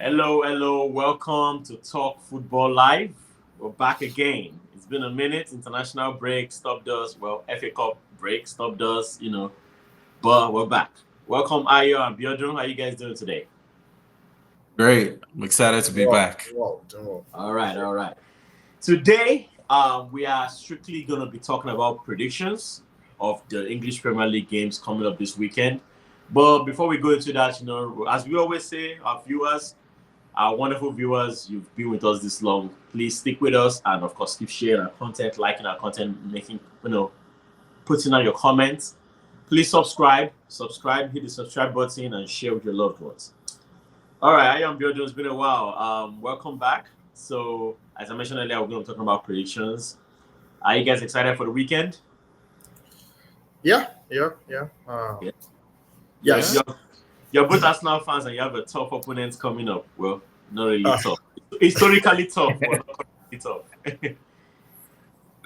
Hello, hello. Welcome to Talk Football Live. We're back again. It's been a minute. International break stopped us. Well, FA Cup break stopped us, but we're back. Welcome, Ayo and Biodun. How you guys doing today? Great. I'm excited to be Wow, back. wow, wow. All right, all right. Today, we are strictly going to be talking about predictions of the English Premier League games coming up this weekend. But before we go into that, as we always say, our viewers, our wonderful viewers, you've been with us this long. Please stick with us and, of course, keep sharing our content, liking our content, putting on your comments. Please subscribe, hit the subscribe button, and share with your loved ones. All right, I am Biodo. It's been a while. Welcome back. So, as I mentioned earlier, we're going to be talking about predictions. Are you guys excited for the weekend? Yeah. Yeah. You're, Yes. you're, you're both Arsenal fans and you have a tough opponent coming up. Well, not really tough. Historically tough, but not currently tough.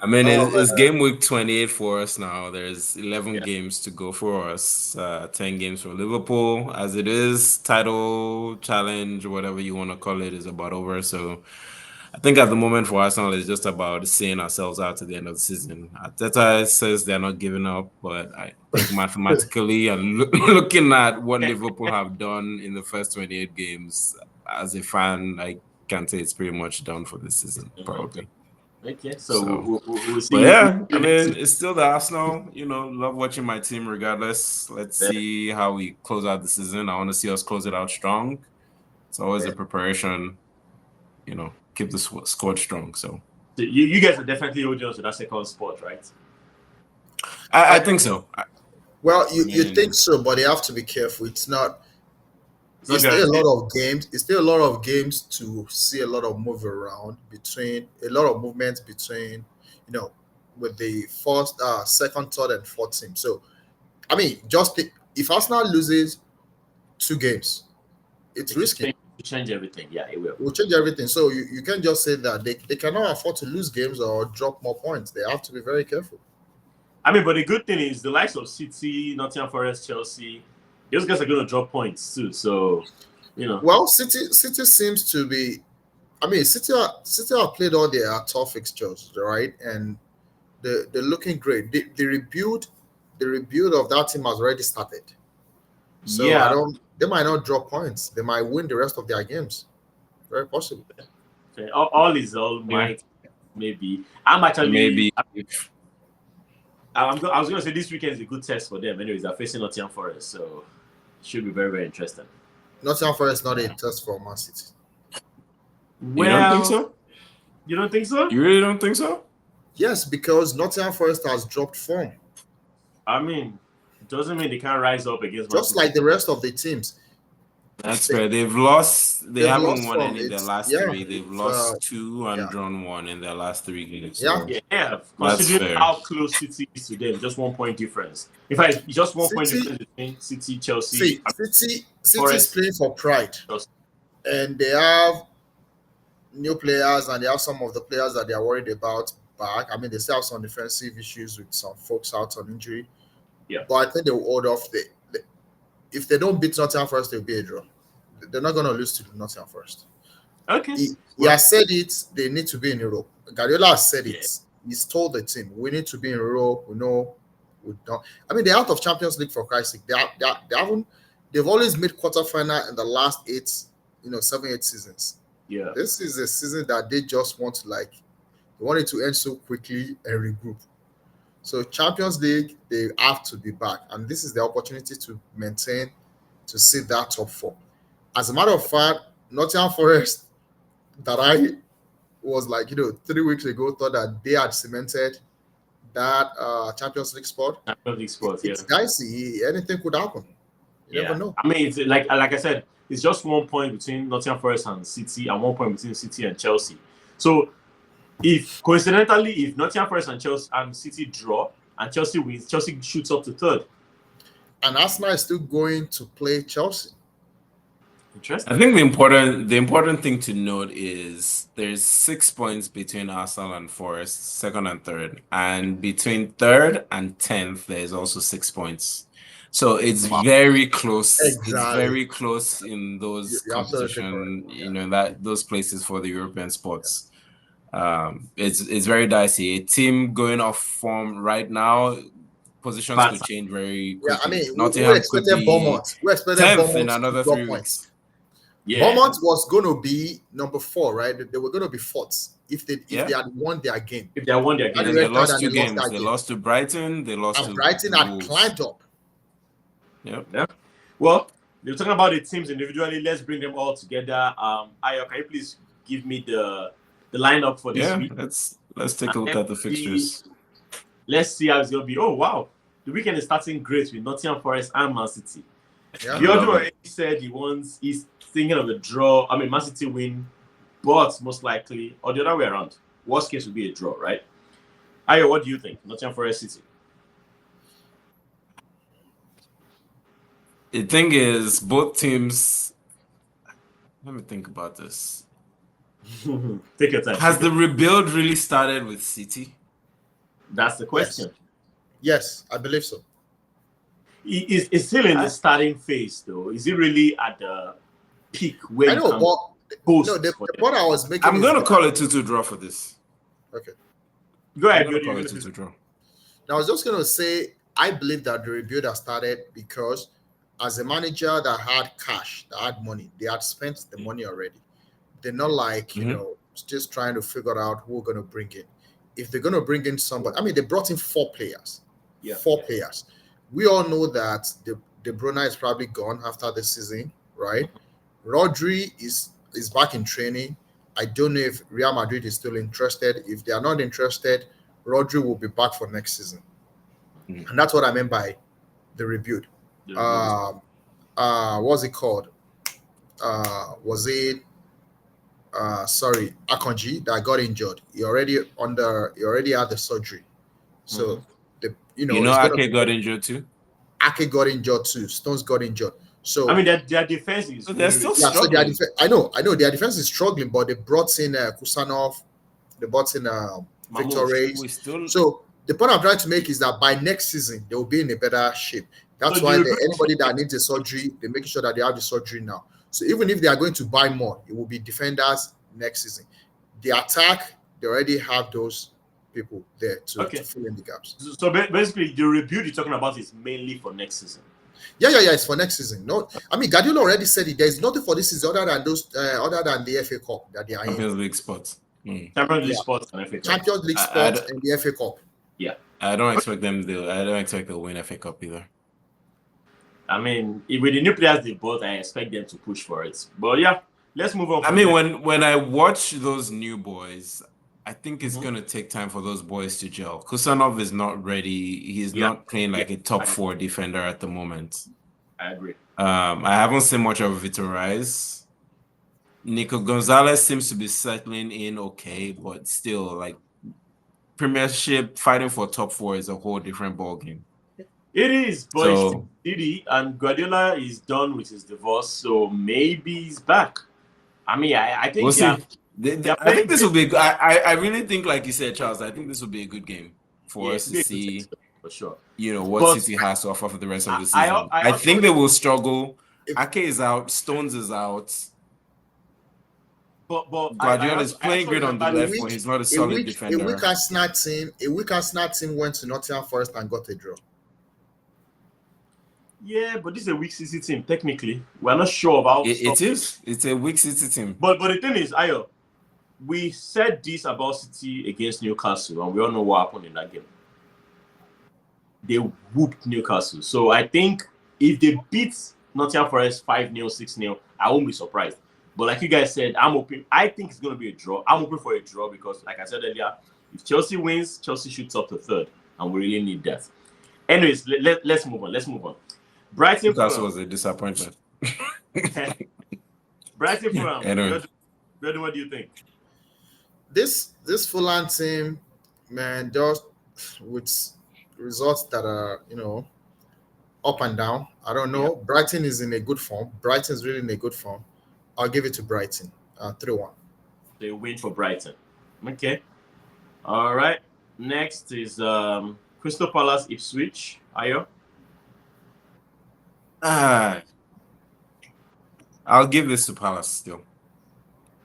I mean, Oh it's man. game week 28 for us now. There's 11 Yeah. games to go for us. 10 games for Liverpool. As it is, title, challenge, whatever you want to call it, is about over. So I think at the moment for Arsenal, it's just about seeing ourselves out to the end of the season. Arteta says they're not giving up, but I think mathematically and looking at what Liverpool have done in the first 28 games, as a fan, I can say it's pretty much done for this season, Okay. probably. Okay. So So. we'll But see. yeah, I You next mean, season. it's still the Arsenal. Love watching my team regardless. Let's Yeah. see how we close out the season. I want to see us close it out strong. It's always a Yeah. preparation, keep the squad strong. So So you guys are definitely holding on to that second spot, right? I I think so. well, I you think mean, so, but you have to be careful. It's not. It's not It's still a guaranteed. lot of games. It's still a lot of games to see a lot of move around between a lot of movements between, you know, with the first, second, third, and fourth team. So I mean, if Arsenal loses two games, it's It will risky. change everything. Yeah, it will. It will change everything. So you can't just say that they cannot afford to lose games or drop more points. They have to be very careful. I mean, but the good thing is the likes of City, Nottingham Forest, Chelsea, those guys are going to drop points too. So, you know, Well, City seems to be. I mean, City have played all their tough fixtures, right? And they're looking great. The rebuild of that team has already started. So I yeah. don't. They might not drop points. They might win the rest of their games. Very possible. Okay. All is all yeah, might maybe. I'm actually. maybe I was going to say this weekend is a good test for them. Anyways, they're facing Nottingham Forest, so it should be very very interesting. Nottingham Forest is not a test for Man City. you don't think Well, so. you don't think so? You really don't think so? Yes, because Nottingham Forest has dropped form, I mean, it doesn't mean they can't rise up against Man just City. like the rest of the teams. That's They, fair. They've lost. They they've haven't lost won form. any in their It's last yeah, three. They've it's lost two and yeah, drawn one in their last three games. yeah. So Yeah, that's considering fair. how close City is to them, just 1 point difference. In fact, it's just 1 point City difference between City, Chelsea, See, City is Forest, playing for pride, Chelsea. and they have new players, and they have some of the players that they are worried about back. I mean, they still have some defensive issues with some folks out on injury, Yeah. but I think they will hold off. If they don't beat Nottingham Forest, they'll be a draw. They're not going to lose to Nottingham Forest. Okay. He Well, has said it. They need to be in Europe. Guardiola has said yeah. it. He's told the team, we need to be in Europe. We know we don't. I mean, they're out of Champions League for Christ's sake. They haven't. They've always made quarterfinal in the last eight, 7, 8 seasons. Yeah. This is a season that they just want to they want it to end so quickly and regroup. So Champions League, they have to be back, and this is the opportunity to maintain to see that top four. As a matter of fact, Nottingham Forest, that I was 3 weeks ago, thought that they had cemented that Champions League spot. Champions League sports, yeah. It's dicey. Anything could happen. You never Yeah. know. I mean, it's like I said, it's just 1 point between Nottingham Forest and City and 1 point between City and Chelsea. So if coincidentally, if Nottingham Forest and Chelsea and City draw and Chelsea wins, Chelsea shoots up to third. And Arsenal is still going to play Chelsea. I Interesting. think the important thing to note is there's 6 points between Arsenal and Forest, second and third, and between third and 10th there's also 6 points. So it's very close. It's Exactly. very close in those You're absolutely competition, correct. you know, that those places for the European sports. It's very dicey. A team going off form right now, positions But could change very Yeah, I quickly. mean, we Nottingham could expected be Bournemouth. We expected 10th in Bournemouth to another drop 3 points. weeks. yeah, Bournemouth was going to be number 4, right? They were going to be fourth if they Yeah. had won their game. if they won their Had And game, the they red card lost and 2 they lost games. that They game. lost to Brighton. They lost And to Brighton the had Wolves. climbed up. Yep. yeah. Well, you're talking about the teams individually. Let's bring them all together. Ayo, can you please give me the lineup for this Yeah. week? Let's take a look at the fixtures. Let's see how it's gonna be. Oh wow, the weekend is starting great with Nottingham Forest and Man City. Yeah. Biodun already said he's thinking of a draw. I mean, Man City win, but most likely, or the other way around. Worst case would be a draw, right? Ayo, what do you think? Nottingham Forest City. The thing is, both teams. Let me think about this. Take your time. Has the rebuild really started with City? That's the question. Yes, I believe so. It's still in the starting phase, though. Is it really at the peak where I you know, can but boost? no, the point I was making I'm is going to that- call it 2-2 draw for this. Okay. Go ahead. I'm going to call it 2-2 draw. Now, I was just going to say, I believe that the rebuild has started because as a manager that had cash, that had money, they had spent the money already. They're not like, you know, just trying to figure out who we're going to bring in. If they're going to bring in somebody, I mean, they brought in 4 players. Yeah. 4 players. We all know that De Bruyne is probably gone after the season, right? Rodri is back in training. I don't know if Real Madrid is still interested. If they are not interested, Rodri will be back for next season. And that's what I meant by the rebuild. What's it called? Was it Akonji that got injured? He already had the surgery. So you know Ake got injured too. Ake got injured too. Stones got injured. So I mean, their defense is. So they're still struggling. So I know their defense is struggling, but they brought in Kusanov, they brought in Victor Reyes. So the point I'm trying to make is that by next season they will be in a better shape. That's why anybody that needs a surgery, they're making sure that they have the surgery now. So even if they are going to buy more, it will be defenders next season. The attack, they already have those people there to fill in the gaps. So basically, the rebuild you're talking about is mainly for next season. Yeah, it's for next season. No, I mean Guardiola already said it. There's nothing for this season other than the FA Cup that they are in. Champions League spots. Champions League spots and FA Cup. Champions League spots and the FA Cup. Yeah. I don't expect they'll win FA Cup either. I mean, with the new players they bought, I expect them to push for it. But yeah, let's move on. I mean, when I watch those new boys, I think it's going to take time for those boys to gel. Kusanov is not ready. He's not playing like a top 4 defender at the moment. I agree. I haven't seen much of Vitor Reyes. Nico Gonzalez seems to be settling in okay, but still, like, Premiership fighting for top 4 is a whole different ballgame. It is, but it's City, and Guardiola is done with his divorce, so maybe he's back. I mean, I think we'll see. I think this will be. I really think, like you said, Charles. I think this will be a good game for us to see. For sure. You know what City has to offer for the rest of the season. I think they will struggle. Ake is out. Stones is out. But Guardiola is playing great on the left, but he's not a solid defender. A weak Arsenal team went to Nottingham Forest and got a draw. Yeah, but this is a weak City team. Technically, we're not sure about it. It's a weak City team. But the thing is, Ayo, we said this about City against Newcastle, and we all know what happened in that game. They whooped Newcastle. So I think if they beat Nottingham Forest 5-0, 6-0, I won't be surprised. But like you guys said, I think it's going to be a draw. I'm hoping for a draw because, like I said earlier, if Chelsea wins, Chelsea shoots up to 3rd, and we really need that. Anyways, let's move on. Brighton Newcastle was a disappointment. Brighton Fulham. What do you think? This Fulham team, man, just with results that are up and down. I don't know. Yeah. Brighton is in a good form. Brighton's really in a good form. I'll give it to Brighton. 3-1. They win for Brighton. Okay. All right. Next is Crystal Palace Ipswich. Ayo? I'll give this to Palace still.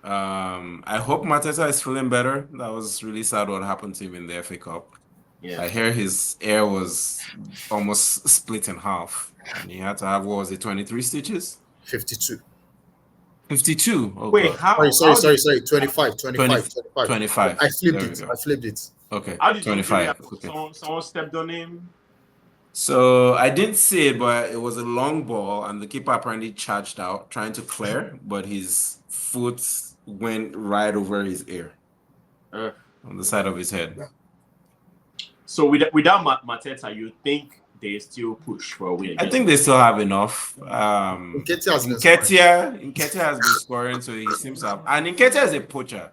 I hope Mateta is feeling better. That was really sad what happened to him in the FA Cup. Yeah. I hear his ear was almost split in half, and he had to have, what was it, 23 stitches? 52. 52. Oh Wait, God. how did 25. 20, 25. 25. I flipped There we it. go. I flipped it. Okay. how did the injury 25. happen? Okay. Someone stepped on him? So I didn't see it, but it was a long ball, and the keeper apparently charged out trying to clear, but his foot went right over his ear Uh, on the side of his head. so without Mateta, you think they still push for a win I against think they still have enough. Nketiah has been scoring. Nketiah has been scoring, so he seems to have. And Nketiah is a poacher,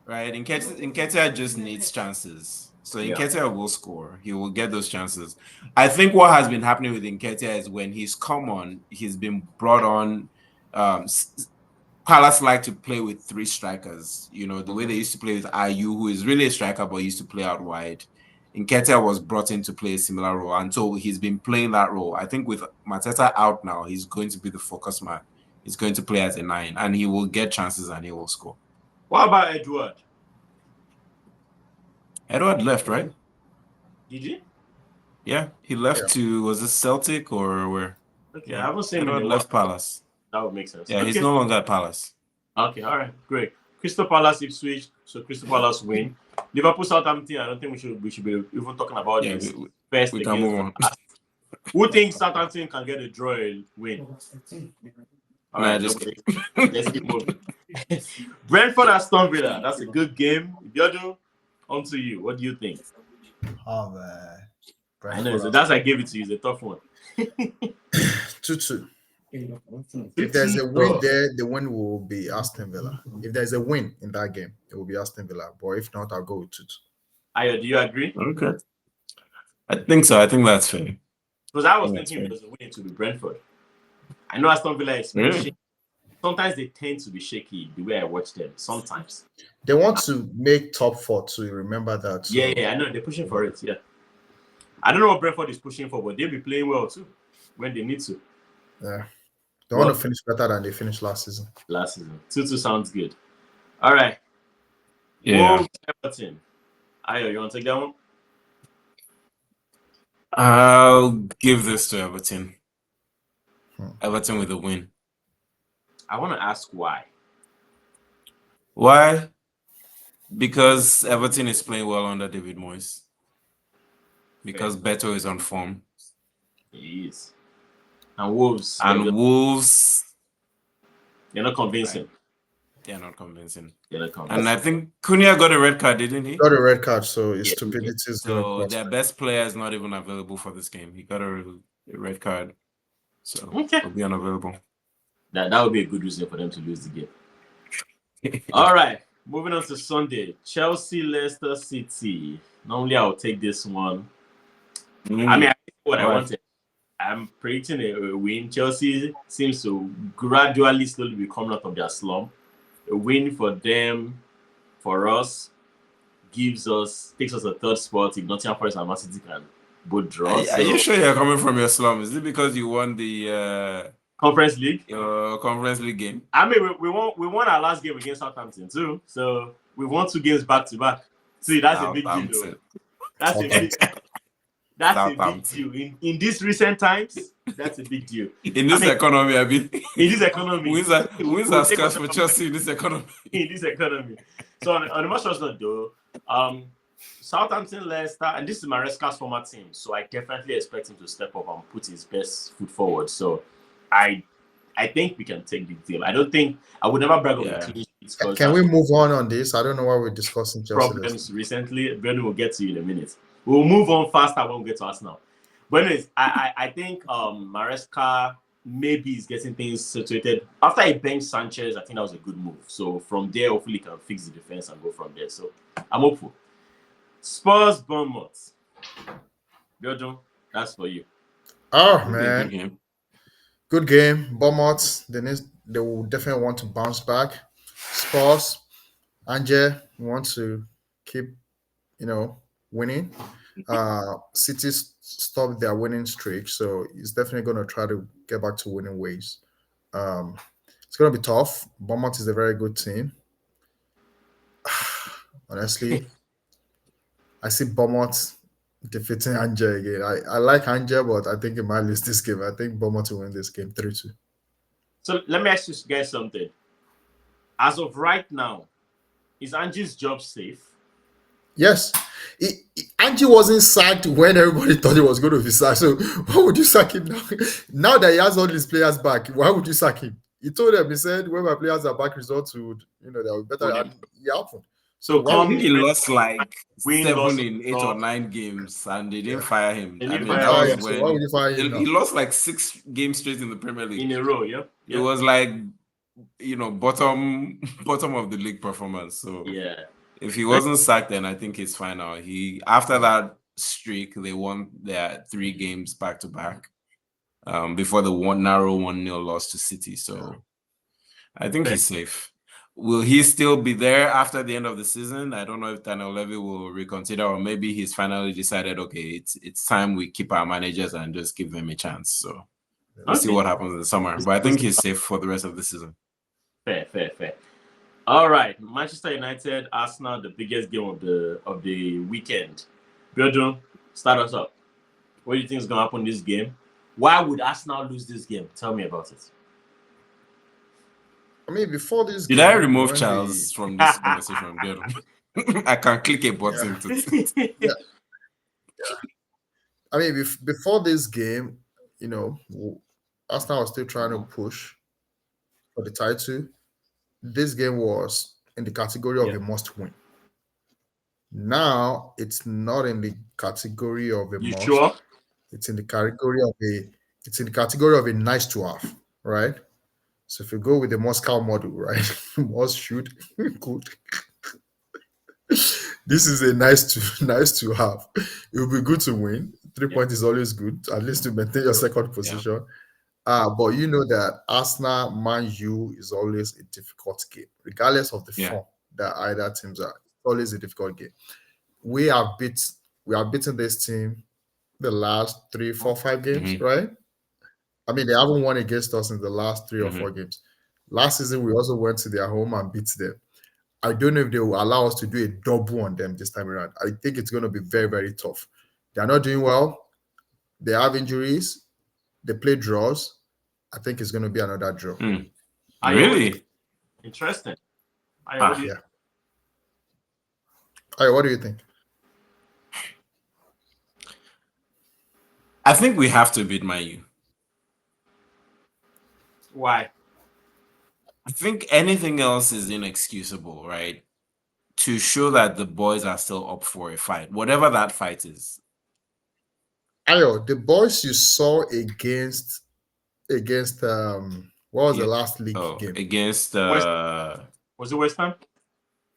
right? Nketiah just needs chances. So Yeah. Nketiah will score. He will get those chances. I think what has been happening with Nketiah is when he's come on, he's been brought on. Palace like to play with three strikers. You know, the way they used to play with IU, who is really a striker, but used to play out wide. Nketiah was brought in to play a similar role, and so he's been playing that role. I think with Mateta out now, he's going to be the focus man. He's going to play as a 9, and he will get chances and he will score. What about Edward? Edward left, right? Did you? Yeah, he left to, was it Celtic or where? Okay, I haven't seen him Edward in a left while. Palace. That would make sense. Yeah, okay. he's no longer at Palace. Okay, all right, great. Crystal Palace Ipswich, so Crystal Palace win. Liverpool Southampton, I don't think we should be even talking about this. First we can move on. Who thinks Southampton can get a draw and win? All right, let's keep moving. Brentford Aston Villa, that's a good game. Biodo, on to you. What do you think? Oh man. I know, so that's I gave it to you. It's a tough one. 2-2. If there's a win there, the win will be Aston Villa. If there's a win in that game, it will be Aston Villa. But if not, I'll go with 2-2. Ayo, do you agree? Okay. I think so. I think that's fair. Because I was thinking it was a win to be Brentford. I know Aston Villa is shaky. Sometimes they tend to be shaky the way I watch them. Sometimes. They want to make top 4 too. Remember that. So. Yeah, I know. They're pushing for it. Yeah. I don't know what Brentford is pushing for, but they'll be playing well too when they need to. Yeah. They want to finish better than they finished last season. 2-2 sounds good. All right. Yeah. Everton. Ayo, you want to take that one? I'll give this to Everton. Everton with a win. I want to ask why. Why? Because Everton is playing well under David Moyes. Because Beto is on form. He is. And Wolves. Wolves. They're not convincing. They're not convincing. And I think Cunha got a red card, didn't he? Got a red card, so his stupidity is so their best player is not even available for this game. He got a red card. So he'll be unavailable. That would be a good reason for them to lose the game. All right. Moving on to Sunday. Chelsea, Leicester City. Normally I would take this one. I mean, I think what I wanted. I'm predicting a win. Chelsea seems to gradually, slowly be coming out of their slump. A win for them, for us, takes us a third spot. If Nottingham Forest and Man City can both draw. Are you sure you're coming from your slum? Is it because you won the Conference League? Conference League game? I mean, we won our last game against Southampton too. So we won 2 games back to back. See, that's a big deal, though. That's a big deal. In these recent times, that's a big deal. In this economy, I mean. In this economy. Wins are scarce for Chelsea in this economy. In this economy. So on the much note though, Southampton, Leicester, and this is Maresca's former team, so I definitely expect him to step up and put his best foot forward. So I think we can take the deal. I would never brag on the clean sheets. Can we move on this? I don't know why we're discussing Chelsea problems recently. Brendan will get to you in a minute. We'll move on faster when we get to Arsenal. But anyways, I think Maresca maybe is getting things situated. After he benched Sanchez, I think that was a good move. So from there, hopefully he can fix the defense and go from there. So I'm hopeful. Spurs, Bournemouth. Biodo, that's for you. Oh, man. Good game. Bournemouth, they will definitely want to bounce back. Spurs, Anje want to keep, winning. City stopped their winning streak, so he's definitely going to try to get back to winning ways. Um, it's going to be tough. Bournemouth is a very good team. Honestly, I see Bournemouth defeating Angel again. I like Angel, but I think he might lose this game. I think Bournemouth will win this game 3-2. So let me ask you guys something. As of right now, is Angie's job safe? Yes. Angie wasn't sacked when everybody thought he was going to be sacked. So why would you sack him now? Now that he has all his players back, why would you sack him? He told them, he said, when my players are back, results would, that would better. And it happened. So why I would think he lost like win, 7 in 8 or 9 games, and they didn't fire him. They I didn't mean, fire that was him. So why would when you fire him now? he lost like 6 games straight in the Premier League. in a row? Yep. It was like, bottom of the league performance. So Yeah. if he wasn't sacked, then I think he's fine now. After that streak, they won their 3 games back to back. Before the narrow 1-0 loss to City. So I think he's safe. Will he still be there after the end of the season? I don't know if Daniel Levy will reconsider, or maybe he's finally decided, okay, it's time we keep our managers and just give them a chance. So we'll see what happens in the summer. But I think he's safe for the rest of the season. Fair. All right, Manchester United, Arsenal, the biggest game of the weekend. Biodun, start us up. What do you think is going to happen in this game? Why would Arsenal lose this game? Tell me about it. I mean, before this Did game, I remove Charles from this conversation? I can click a button yeah. I mean, before this game, Arsenal was still trying to push for the title. This game was in the category of a must win. Now it's not in the category of a must. Sure? It's in the category of a nice to have, right? So if you go with the Moscow model, right? Must shoot good. This is a nice to have. It will be good to win. 3 points is always good, at least to maintain your second position. But you know that Arsenal, Man U is always a difficult game, regardless of the form that either teams are. It's always a difficult game. We have beaten this team the last 3, 4, 5 games, right? I mean, they haven't won against us in the last 3 or 4 games. Last season, we also went to their home and beat them. I don't know if they will allow us to do a double on them this time around. I think it's going to be very, very tough. They're not doing well. They have injuries. They play draws. I think it's going to be another draw. Really? Interesting. What do you think? I think we have to beat Man U. Why? I think anything else is inexcusable, right? To show that the boys are still up for a fight, whatever that fight is. Ayo, the boys you saw against what was the last league game? Against was it West Ham?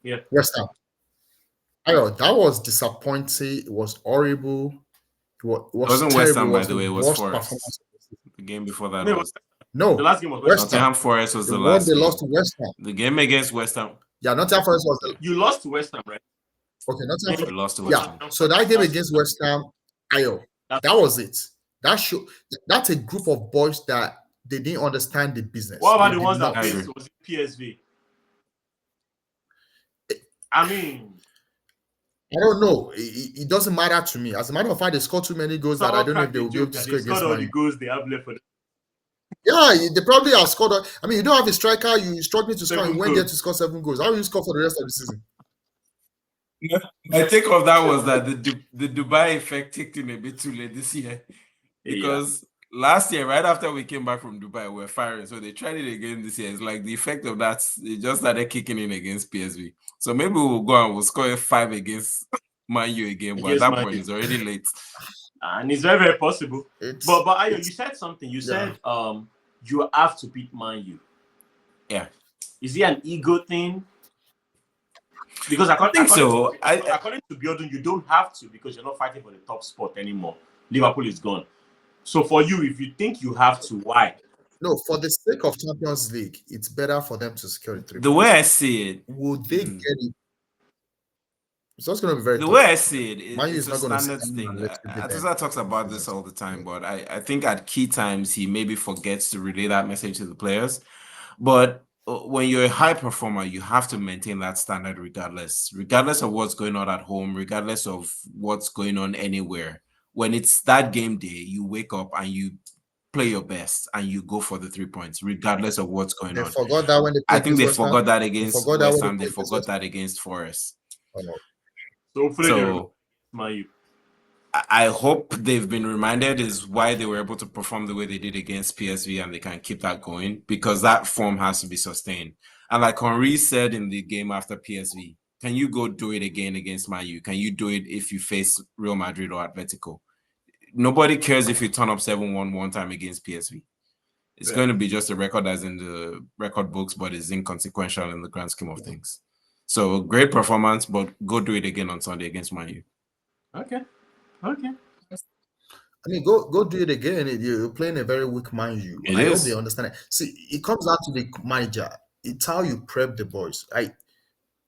Yeah. West Ham. Ayo, that was disappointing. It was horrible. It wasn't West Ham, by the the way. It was Forest. The game before that was no. The last game was West Ham. Nottingham Forest was the one last they game. lost to West Ham. The game against West Ham. Yeah, Nottingham Forest was the You lost to West Ham, right? Okay, Nottingham Forest. We lost to West Ham. So that game against West Ham, ayo, that was it. That's a group of boys that they didn't understand the business. What about They the ones did that not. faced was PSV? I mean, I don't know. It doesn't matter to me. As a matter of fact, they scored too many goals that I don't know if they will be able to score against all Man the U. goals they have left for them. Yeah, they probably have scored. I mean, you don't have a striker. You struggling to score. 7 You went there goals. to score 7 goals. How will you score for the rest of the season? My take of that was that the Dubai effect kicked in a bit too late this year, because last year, right after we came back from Dubai, we were firing. So they tried it again this year. It's like the effect of that, it just started kicking in against PSV. So maybe we'll go and we'll score 5 against Man U again, but at that point it's already late. And it's very, very possible. But Ayo, you said something. You said you have to beat Man U. Yeah. Is it an ego thing? Because according to Biodun, you don't have to, because you're not fighting for the top spot anymore. Liverpool is gone. So for you, if you think you have to, why? No, for the sake of Champions League, it's better for them to secure the 3 The way I see it, would they get it? So it's going to be very The way I tough. see Man U it's is a not going to sit standards down and thing. let you beat them. Ateza talks about this all the time, but I think at key times he maybe forgets to relay that message to the players. But when you're a high performer, you have to maintain that standard regardless of what's going on at home, regardless of what's going on anywhere. When it's that game day, you wake up and you play your best and you go for the 3 points, regardless of what's going They on. forgot that when they I played think against they West Ham. forgot that They against forgot that West when they Ham. They played against forgot West that against Forest. Ham. Oh, So hopefully they So Man I hope they've been reminded is why they were able to perform the way they did against PSV and they can keep that going because that form has to be sustained. And like Henri said in the game after PSV, can you go do it again against Man U? Can you do it if you face Real Madrid or Atletico? Nobody cares if you turn up 7-1 one time against PSV. It's going to be just a record that's in the record books, but is inconsequential in the grand scheme of things. So great performance, but go do it again on Sunday against Man U. Okay. I mean, go do it again. You're playing a very weak Man U. It I hope they is. understand it. See, it comes down to the manager. It's how you prep the boys. I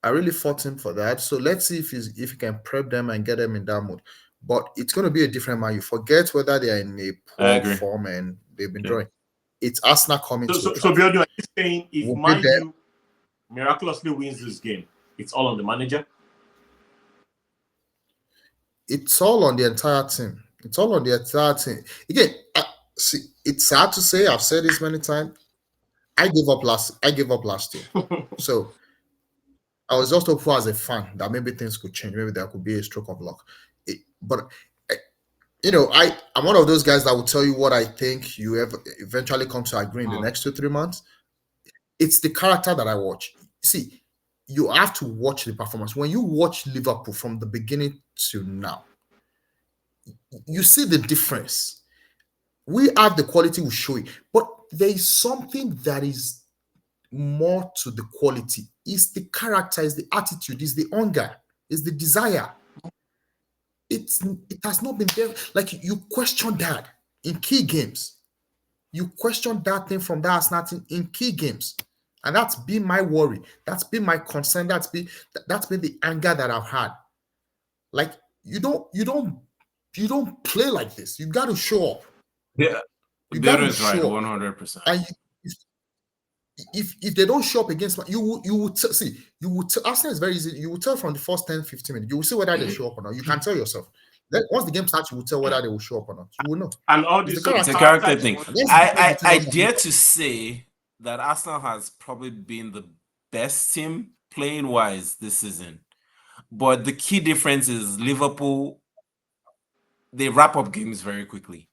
really fought him for that. So let's see if he can prep them and get them in that mood. But it's going to be a different Man U. Forget whether they are in a I poor agree. form and they've been Yeah. drawing. It's Arsenal coming to Old So Trafford. Biodu, are you saying if We'll Man beat them. U miraculously wins this game, it's all on the manager? It's all on the entire team. It's all on the entire team. Again, see, it's sad to say. I've said this many times. I gave up last year. So I was just hopeful as a fan that maybe things could change. Maybe there could be a stroke of luck. But I'm one of those guys that will tell you what I think. You eventually come to agree in the next 2-3 months. It's the character that I watch. See, you have to watch the performance. When you watch Liverpool from the beginning to now, you see the difference. We have the quality, we show it, but there is something that is more to the quality. It's the character, it's the attitude, it's the hunger, it's the desire. It has not been there. Like you question that in key games. You question that thing from that Arsenal team in key games. And that's been my worry. That's been my concern. That's been the anger that I've had. Like you don't play like this. You got to show up. Yeah. You The got other to is right, show up. 100%. And if they don't show up against you will see, you will Arsenal is very easy. You will tell from the first 10-15 minutes. You will see whether they show up or not. You can tell yourself. Then once the game starts, you will tell whether they will show up or not. You will know. And all It's this, the so the It's a character. character character is thing. one. I dare to say that Arsenal has probably been the best team playing wise this season. But the key difference is Liverpool, they wrap up games very quickly.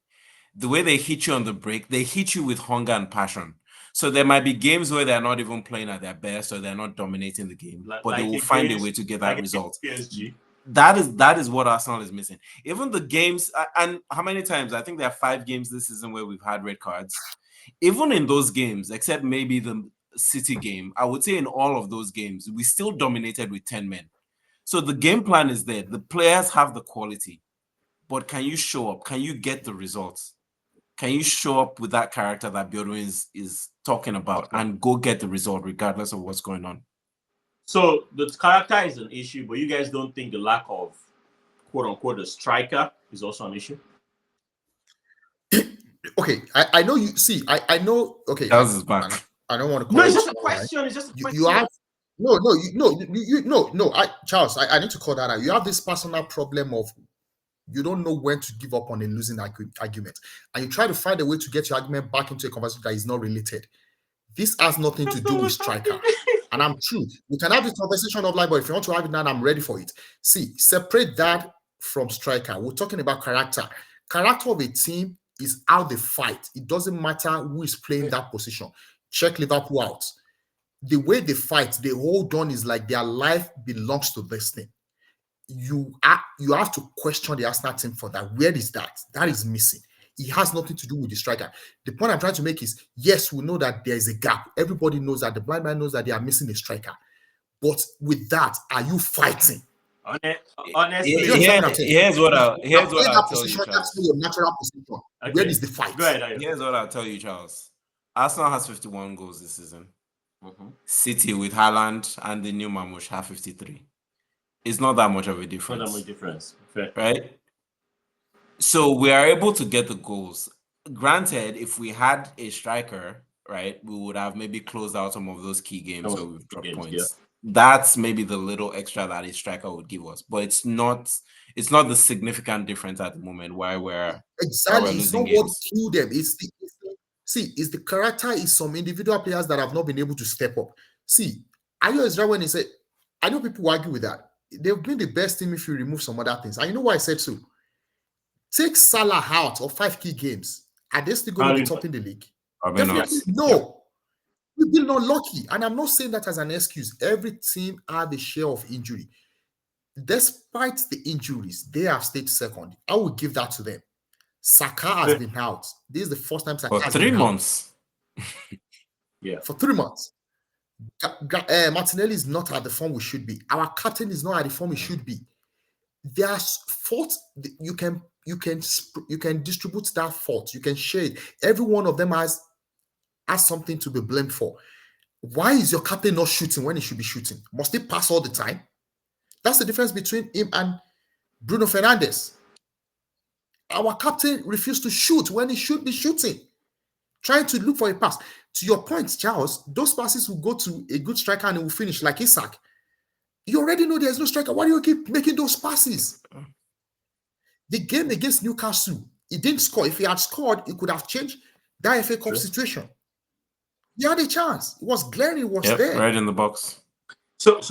The way they hit you on the break, they hit you with hunger and passion. So there might be games where they're not even playing at their best or they're not dominating the game, but they will find a way to get that result. PSG. That is what Arsenal is missing. Even the games, and how many times? I think there are 5 games this season where we've had red cards. Even in those games, except maybe the City game, I would say in all of those games, we still dominated with 10 men. So the game plan is there. The players have the quality, but can you show up? Can you get the results? Can you show up with that character that Biodo is talking about and go get the result regardless of what's going on? So the character is an issue, but you guys don't think the lack of quote unquote a striker is also an issue? Okay, I know you see. I know. Okay, Charles is back. I don't want to No, call it's it. just a question. It's just a question. You have no. Charles, I need to call that out. You have this personal problem of you don't know when to give up on a losing argument, and you try to find a way to get your argument back into a conversation that is not related. This has nothing to do with striker. And I'm true. We can have this conversation of like, but if you want to have it now, I'm ready for it. See, separate that from striker. We're talking about character. Character of a team is how they fight. It doesn't matter who is playing that position. Check Liverpool out. The way they fight, they hold on is like their life belongs to this thing. You have to question the Arsenal team for that. Where is that? That is missing. It has nothing to do with the striker. The point I'm trying to make is, yes, we know that there is a gap. Everybody knows that. The blind man knows that they are missing a striker. But with that, are you fighting? Honestly, Do you understand what I'm saying? Here's what I'll Playing that tell you, position, that's Charles. your natural position. okay. Where is the fight? Go ahead. Ayo. Here's what I'll tell you, Charles. Arsenal has 51 goals this season. Mhm. City with Haaland and the new Mamush have 53. It's not that much of a Not difference. that much difference. Fair. Right? So we are able to get the goals. Granted, if we had a striker, right, we would have maybe closed out some of those key games where we've dropped points. Yeah. That's maybe the little extra that a striker would give us, but it's not the significant difference at the moment why we're Exactly. It's losing not what games. killed them. It's the character is some individual players that have not been able to step up. See, Ayo Ezra when he said, I know people argue with that. They've been the best team if you remove some other things. And you know why I said so? Take Salah out of 5 key games. Are they still going to be topping the league? Probably not. Definitely no. We've been unlucky. And I'm not saying that as an excuse. Every team had a share of injury. Despite the injuries, they have stayed second. I will give that to them. Saka has been out. This is the first time Saka For has 3 been months. Yeah. For 3 months. Martinelli is not at the form we should be. Our captain is not at the form he should be. There's fault. You can distribute that fault. You can share it. Every one of them has something to be blamed for. Why is your captain not shooting when he should be shooting? Must he pass all the time? That's the difference between him and Bruno Fernandes. Our captain refused to shoot when he should be shooting, trying to look for a pass. To your point, Charles, those passes will go to a good striker and it will finish like Isak. You already know there's no striker. Why do you keep making those passes? The game against Newcastle, he didn't score. If he had scored, it could have changed that FA Cup situation. He had a chance. It was glaring. It was there. Right in the box. So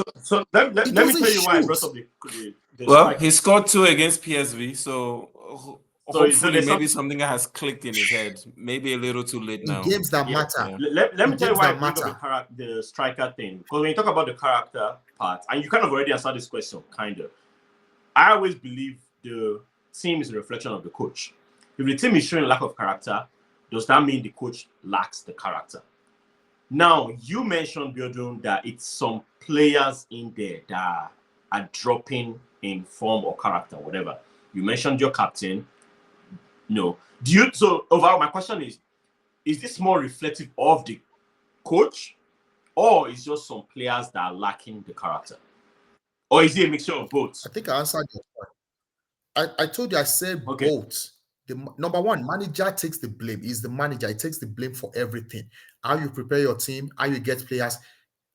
let me tell you why I brought up the well, strike. he scored 2 against PSV, so hopefully maybe something has clicked in his head. Maybe a little too late now. In games that matter. Let me tell you why I brought up the striker thing. Because when you talk about the character part, and you kind of already answered this question, kind of. I always believe the team is a reflection of the coach. If the team is showing lack of character, does that mean the coach lacks the character? Now, you mentioned, Biodun, that it's some players in there that are dropping in form or character, whatever. You mentioned your captain. No. So overall, my question is this more reflective of the coach, or is just some players that are lacking the character? Or is it a mixture of both? I think I answered your point. I told you, I said both. The number one, manager takes the blame. He's the manager. He takes the blame for everything. How you prepare your team, how you get players.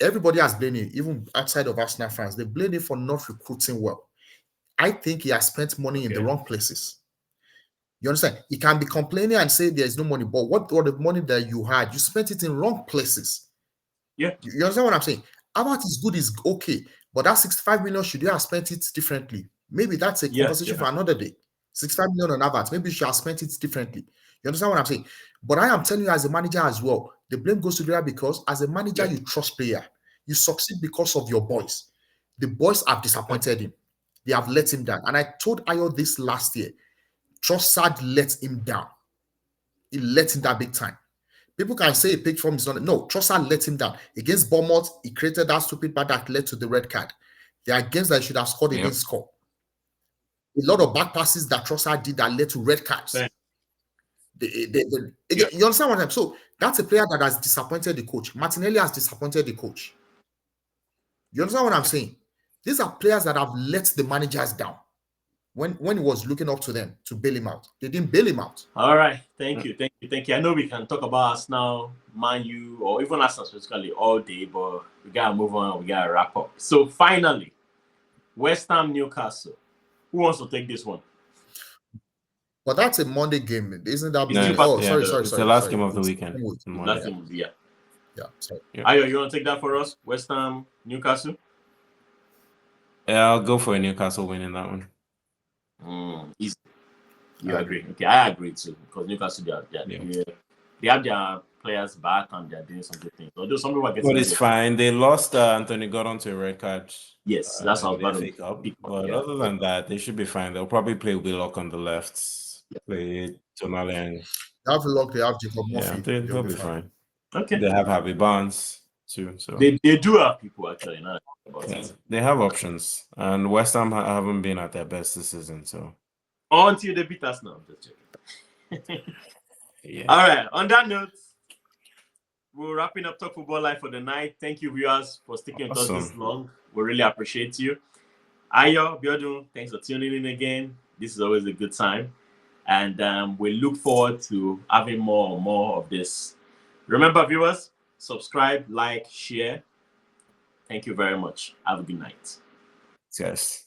Everybody has blamed him, even outside of Arsenal fans. They blame him for not recruiting well. I think he has spent money in the wrong places. You understand? He can be complaining and say there's no money, but what the money that you had, you spent it in wrong places. Yeah. You understand what I'm saying? About is good is okay, but that 65 million, should you have spent it differently? Maybe that's a conversation for another day. 65 million on Havertz, maybe you should have spent it differently. You understand what I'm saying? But I am telling you, as a manager as well, the blame goes to there because as a manager, you trust player. You succeed because of your boys. The boys have disappointed him. They have let him down. And I told Ayo this last year. Trossard let him down. He let him down big time. People can say a page from is not. No, Trossard let him down. Against Bournemouth, he created that stupid bad that led to the red card. There are games that he should have scored, he didn't score. A lot of back passes that Trossard did that led to red cards. You understand what I'm saying? So that's a player that has disappointed the coach. Martinelli has disappointed the coach. You understand what I'm saying? These are players that have let the managers down when he was looking up to them to bail him out. They didn't bail him out. All right. Thank you. I know we can talk about Arsenal, Man U, or even Arsenal specifically all day, but we got to move on. We got to wrap up. So finally, West Ham, Newcastle. Who wants to take this one? But that's a Monday game, isn't that? Sorry. It's the last game of the weekend. Last game, yeah. Sorry. Ayo, you want to take that for us? West Ham, Newcastle? Yeah, I'll go for a Newcastle win in that one. Easy. You agree? Okay, I agree too. Because Newcastle, they have their players back and they're doing some good things. Although some people are getting. But it's fine. They lost Anthony Gordon to a red card. Yes, that's how bad. But other than that, they should be fine. They'll probably play Willock on the left. Play Tonali and they have Willock. They have Jacob Murphy. They'll be fine. Okay. They have Harvey Barnes too. So they do have people actually. They have options, and West Ham haven't been at their best this season. So until they beat us now, just checking. All right. On that note, we're wrapping up Talk Football Live for the night. Thank you, viewers, for sticking with us this long. We really appreciate you. Ayo, Biodun, thanks for tuning in again. This is always a good time. And we look forward to having more of this. Remember, viewers, subscribe, like, share. Thank you very much. Have a good night. Yes.